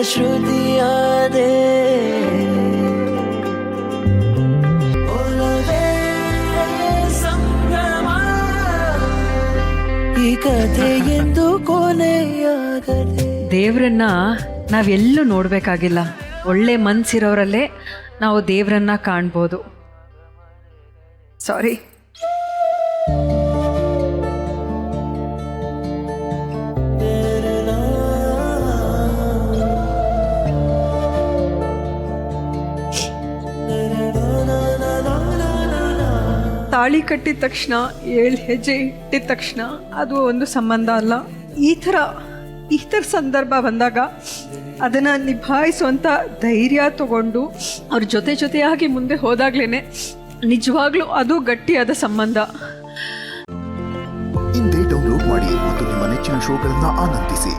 ಶ್ರುತಿಯಾದೆ ಒಲವೇ ಸಂಭ್ರಮ ಈ ಕಥೆಗೆಂದು ಕೊನೆಯಾಗದೆ. ದೇವ್ರನ್ನ ನಾವೆಲ್ಲೂ ನೋಡಬೇಕಾಗಿಲ್ಲ, ಒಳ್ಳೆ ಮನಸ್ಸಿರೋರಲ್ಲೇ ನಾವು ದೇವ್ರನ್ನ ಕಾಣ್ಬೋದು. ಸಾರಿ. ತಾಳಿ ಕಟ್ಟಿದ ತಕ್ಷಣ 7 ಹೆಜ್ಜೆ ಇಟ್ಟಿದ ತಕ್ಷಣ ಅದು ಒಂದು ಸಂಬಂಧ ಅಲ್ಲ. ಈ ಥರ ಸಂದರ್ಭ ಬಂದಾಗ ಅದನ್ನು ನಿಭಾಯಿಸುವಂಥ ಧೈರ್ಯ ತಗೊಂಡು ಅವ್ರ ಜೊತೆಯಾಗಿ ಮುಂದೆ ಹೋದಾಗ್ಲೇ ನಿಜವಾಗ್ಲೂ ಅದು ಗಟ್ಟಿಯಾದ ಸಂಬಂಧ. ಇಂದೇ ಡೌನ್ಲೋಡ್ ಮಾಡಿ ಮತ್ತು ನಿಮ್ಮ ನೆಚ್ಚಿನ ಶೋಗಳನ್ನು ಆನಂದಿಸಿ.